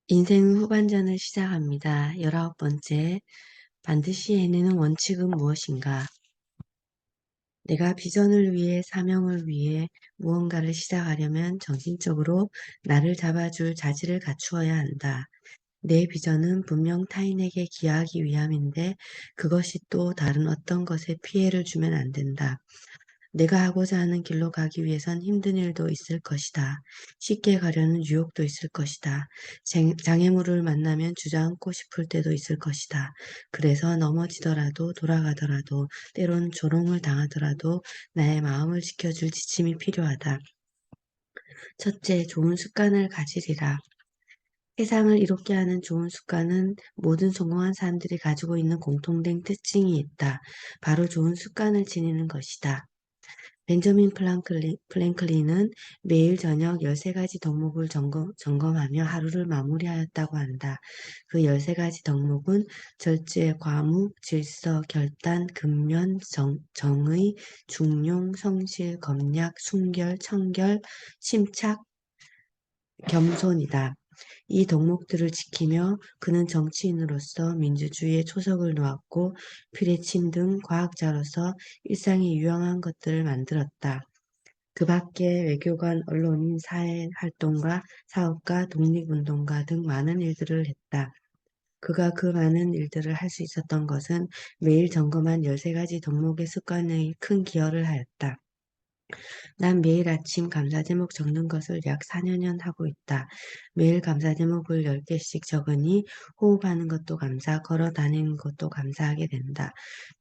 인생 후반전을 시작합니다. 19번째, 반드시 해내는 원칙은 무엇인가? 내가 비전을 위해, 사명을 위해 무언가를 시작하려면 정신적으로 나를 잡아줄 자질을 갖추어야 한다. 내 비전은 분명 타인에게 기여하기 위함인데 그것이 또 다른 어떤 것에 피해를 주면 안 된다. 내가 하고자 하는 길로 가기 위해선 힘든 일도 있을 것이다. 쉽게 가려는 유혹도 있을 것이다. 장애물을 만나면 주저앉고 싶을 때도 있을 것이다. 그래서 넘어지더라도 돌아가더라도 때론 조롱을 당하더라도 나의 마음을 지켜줄 지침이 필요하다. 첫째, 좋은 습관을 가지리라. 세상을 이롭게 하는 좋은 습관은 모든 성공한 사람들이 가지고 있는 공통된 특징이 있다. 바로 좋은 습관을 지니는 것이다. 벤저민 플랭클린은 매일 저녁 13가지 덕목을 점검하며 하루를 마무리하였다고 한다. 그 13가지 덕목은 절제, 과묵, 질서, 결단, 근면, 정의, 중용, 성실, 검약, 순결, 청결, 침착, 겸손이다. 이 덕목들을 지키며 그는 정치인으로서 민주주의의 초석을 놓았고 피레침 등 과학자로서 일상에 유용한 것들을 만들었다. 그 밖에 외교관, 언론인, 사회활동가, 사업가, 독립운동가 등 많은 일들을 했다. 그가 그 많은 일들을 할 수 있었던 것은 매일 점검한 13가지 덕목의 습관에 큰 기여를 하였다. 난 매일 아침 감사 제목 적는 것을 약 4년 하고 있다. 매일 감사 제목을 10개씩 적으니 호흡하는 것도 감사, 걸어 다니는 것도 감사하게 된다.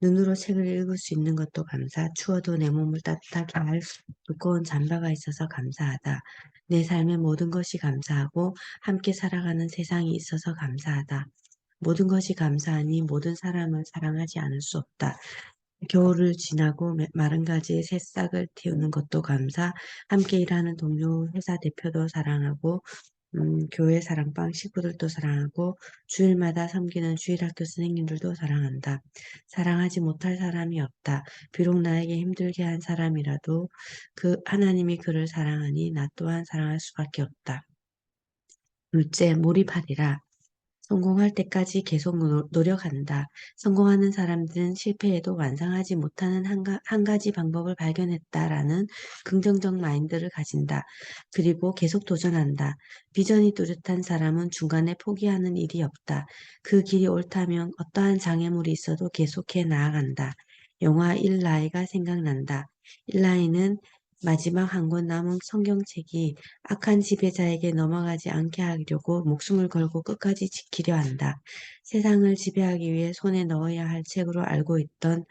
눈으로 책을 읽을 수 있는 것도 감사, 추워도 내 몸을 따뜻하게 할 두꺼운 잠바가 있어서 감사하다. 내 삶의 모든 것이 감사하고 함께 살아가는 세상이 있어서 감사하다. 모든 것이 감사하니 모든 사람을 사랑하지 않을 수 없다. 겨울을 지나고 마른 가지에 새싹을 틔우는 것도 감사, 함께 일하는 동료, 회사 대표도 사랑하고, 교회 사랑방 식구들도 사랑하고, 주일마다 섬기는 주일학교 선생님들도 사랑한다. 사랑하지 못할 사람이 없다. 비록 나에게 힘들게 한 사람이라도 그 하나님이 그를 사랑하니 나 또한 사랑할 수밖에 없다. 둘째, 몰입하리라. 성공할 때까지 계속 노력한다. 성공하는 사람들은 실패해도 완성하지 못하는 한 가지 방법을 발견했다라는 긍정적 마인드를 가진다. 그리고 계속 도전한다. 비전이 뚜렷한 사람은 중간에 포기하는 일이 없다. 그 길이 옳다면 어떠한 장애물이 있어도 계속해 나아간다. 영화 일라이가 생각난다. 일라이는 마지막 한 권 남은 성경책이 악한 지배자에게 넘어가지 않게 하려고 목숨을 걸고 끝까지 지키려 한다. 세상을 지배하기 위해 손에 넣어야 할 책으로 알고 있던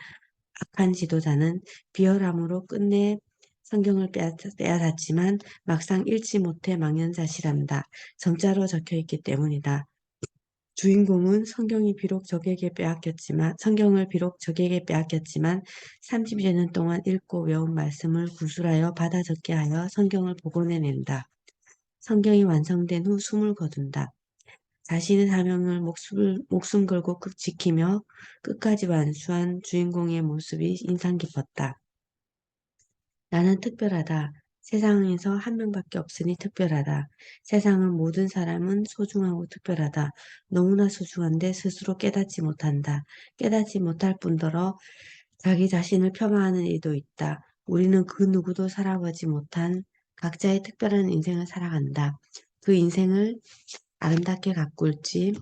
악한 지도자는 비열함으로 끝내 성경을 빼앗았지만 막상 읽지 못해 망연자실한다. 점자로 적혀 있기 때문이다. 주인공은 성경을 비록 적에게 빼앗겼지만 30여 년 동안 읽고 외운 말씀을 구술하여 받아 적게 하여 성경을 복원해낸다. 성경이 완성된 후 숨을 거둔다. 자신의 사명을 목숨 걸고 지키며 끝까지 완수한 주인공의 모습이 인상 깊었다. 나는 특별하다. 세상에서 한 명밖에 없으니 특별하다. 세상은 모든 사람은 소중하고 특별하다. 너무나 소중한데 스스로 깨닫지 못한다. 깨닫지 못할 뿐더러 자기 자신을 폄하하는 이도 있다. 우리는 그 누구도 살아보지 못한 각자의 특별한 인생을 살아간다. 그 인생을 아름답게 가꿀지,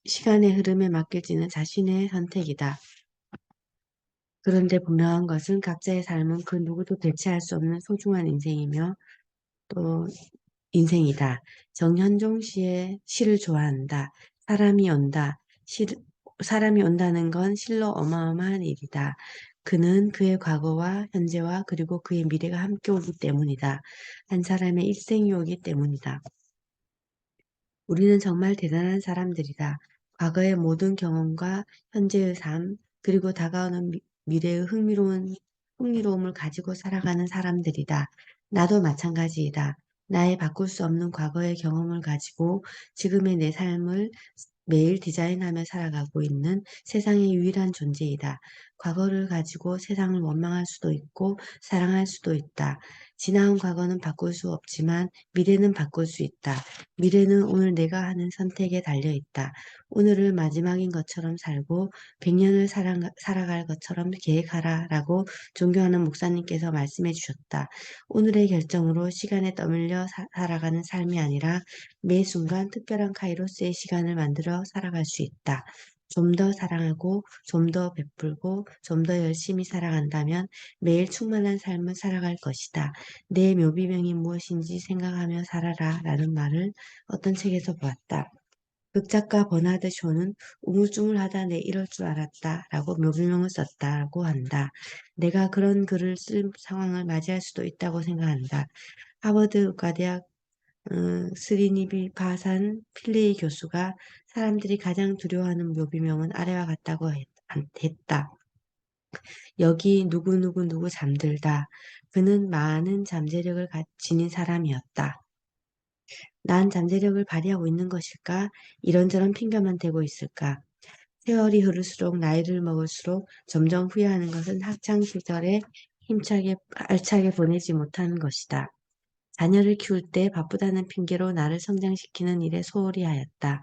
시간의 흐름에 맡길지는 자신의 선택이다. 그런데 분명한 것은 각자의 삶은 그 누구도 대체할 수 없는 소중한 인생이며 또 인생이다. 정현종 씨의 시를 좋아한다. 사람이 온다. 사람이 온다는 건 실로 어마어마한 일이다. 그는 그의 과거와 현재와 그리고 그의 미래가 함께 오기 때문이다. 한 사람의 일생이 오기 때문이다. 우리는 정말 대단한 사람들이다. 과거의 모든 경험과 현재의 삶, 그리고 다가오는 미래의 흥미로움을 가지고 살아가는 사람들이다. 나도 마찬가지이다. 나의 바꿀 수 없는 과거의 경험을 가지고 지금의 내 삶을 매일 디자인하며 살아가고 있는 세상의 유일한 존재이다. 과거를 가지고 세상을 원망할 수도 있고 사랑할 수도 있다. 지나온 과거는 바꿀 수 없지만 미래는 바꿀 수 있다. 미래는 오늘 내가 하는 선택에 달려 있다. 오늘을 마지막인 것처럼 살고 100년을 살아갈 것처럼 계획하라라고 존경하는 목사님께서 말씀해 주셨다. 오늘의 결정으로 시간에 떠밀려 살아가는 삶이 아니라 매 순간 특별한 카이로스의 시간을 만들어 살아갈 수 있다. 좀 더 사랑하고 좀 더 베풀고 좀 더 열심히 살아간다면 매일 충만한 삶을 살아갈 것이다. 내 묘비명이 무엇인지 생각하며 살아라 라는 말을 어떤 책에서 보았다. 극작가 버나드 쇼는 우물쭈물하다 내 이럴 줄 알았다 라고 묘비명을 썼다고 한다. 내가 그런 글을 쓸 상황을 맞이할 수도 있다고 생각한다. 하버드 의과대학 스리니비 바산 필레이 교수가 사람들이 가장 두려워하는 묘비명은 아래와 같다고 했다. 여기 누구누구 잠들다. 그는 많은 잠재력을 지닌 사람이었다. 난 잠재력을 발휘하고 있는 것일까? 이런저런 핑계만 대고 있을까? 세월이 흐를수록 나이를 먹을수록 점점 후회하는 것은 학창 시절에 힘차게 알차게 보내지 못하는 것이다. 자녀를 키울 때 바쁘다는 핑계로 나를 성장시키는 일에 소홀히 하였다.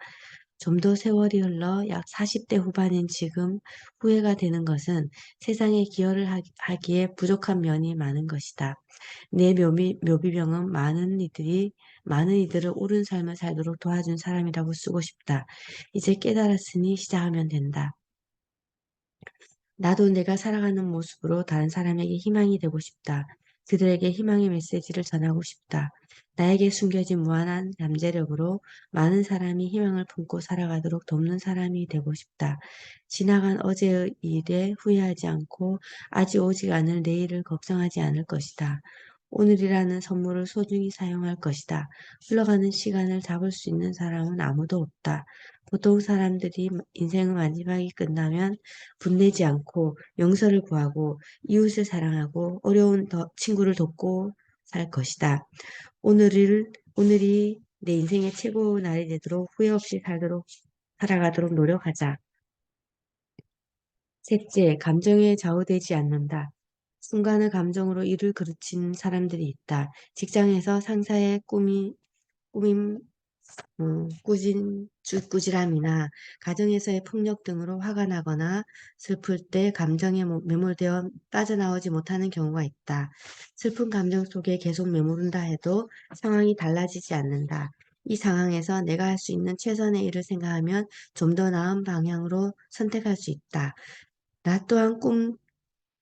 좀 더 세월이 흘러 약 40대 후반인 지금 후회가 되는 것은 세상에 기여를 하기에 부족한 면이 많은 것이다. 내 묘비병은 많은 이들을 옳은 삶을 살도록 도와준 사람이라고 쓰고 싶다. 이제 깨달았으니 시작하면 된다. 나도 내가 살아가는 모습으로 다른 사람에게 희망이 되고 싶다. 그들에게 희망의 메시지를 전하고 싶다. 나에게 숨겨진 무한한 잠재력으로 많은 사람이 희망을 품고 살아가도록 돕는 사람이 되고 싶다. 지나간 어제의 일에 후회하지 않고 아직 오지 않을 내일을 걱정하지 않을 것이다. 오늘이라는 선물을 소중히 사용할 것이다. 흘러가는 시간을 잡을 수 있는 사람은 아무도 없다. 보통 사람들이 인생의 마지막이 끝나면 분내지 않고 용서를 구하고 이웃을 사랑하고 어려운 친구를 돕고 살 것이다. 오늘이 내 인생의 최고 날이 되도록 후회 없이 살아가도록 노력하자. 셋째, 감정에 좌우되지 않는다. 순간의 감정으로 일을 그르친 사람들이 있다. 직장에서 상사의 꾸밈 꾸질함이나 가정에서의 폭력 등으로 화가 나거나 슬플 때 감정에 매몰되어 빠져나오지 못하는 경우가 있다. 슬픈 감정 속에 계속 매몰른다 해도 상황이 달라지지 않는다. 이 상황에서 내가 할 수 있는 최선의 일을 생각하면 좀 더 나은 방향으로 선택할 수 있다. 나 또한 꿈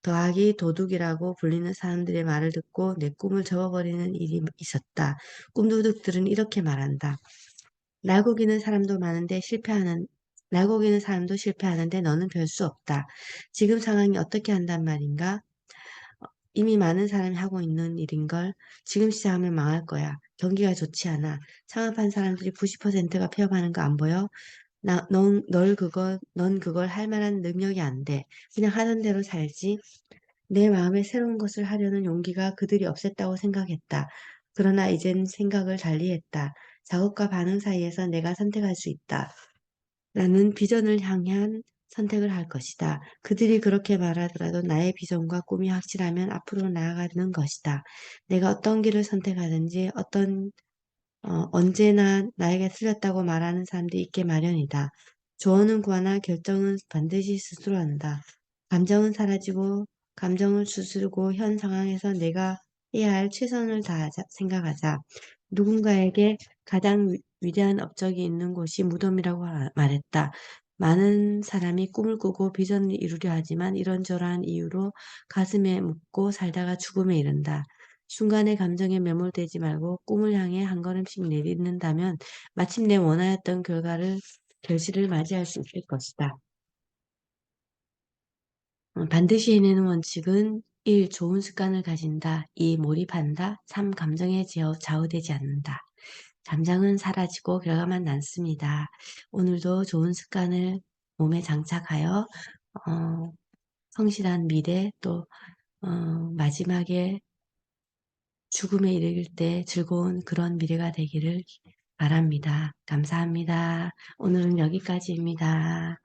더하기 도둑이라고 불리는 사람들의 말을 듣고 내 꿈을 접어버리는 일이 있었다. 꿈도둑들은 이렇게 말한다. 날고기는 사람도 많은데 날고기는 사람도 실패하는데 너는 별 수 없다. 지금 상황이 어떻게 한단 말인가? 이미 많은 사람이 하고 있는 일인걸. 지금 시작하면 망할 거야. 경기가 좋지 않아. 창업한 사람들이 90%가 폐업하는 거 안 보여? 넌 그걸 할 만한 능력이 안 돼. 그냥 하던 대로 살지. 내 마음에 새로운 것을 하려는 용기가 그들이 없앴다고 생각했다. 그러나 이젠 생각을 달리했다. 작업과 반응 사이에서 내가 선택할 수 있다. 나는 비전을 향한 선택을 할 것이다. 그들이 그렇게 말하더라도 나의 비전과 꿈이 확실하면 앞으로 나아가는 것이다. 내가 어떤 길을 선택하든지 언제나 나에게 틀렸다고 말하는 사람도 있게 마련이다. 조언은 구하나 결정은 반드시 스스로 한다. 감정은 사라지고 감정을 추스르고 현 상황에서 내가 해야 할 최선을 다하자 생각하자. 누군가에게 가장 위대한 업적이 있는 곳이 무덤이라고 말했다. 많은 사람이 꿈을 꾸고 비전을 이루려 하지만 이런저런 이유로 가슴에 묻고 살다가 죽음에 이른다. 순간의 감정에 매몰되지 말고 꿈을 향해 한 걸음씩 내딛는다면 마침내 원하였던 결실을 맞이할 수 있을 것이다. 반드시 해내는 원칙은 1. 좋은 습관을 가진다. 2. 몰입한다. 3. 감정에 좌우되지 않는다. 감정은 사라지고 결과만 남습니다. 오늘도 좋은 습관을 몸에 장착하여 어, 성실한 미래 또 마지막에 죽음에 이르길 때 즐거운 그런 미래가 되기를 바랍니다. 감사합니다. 오늘은 여기까지입니다.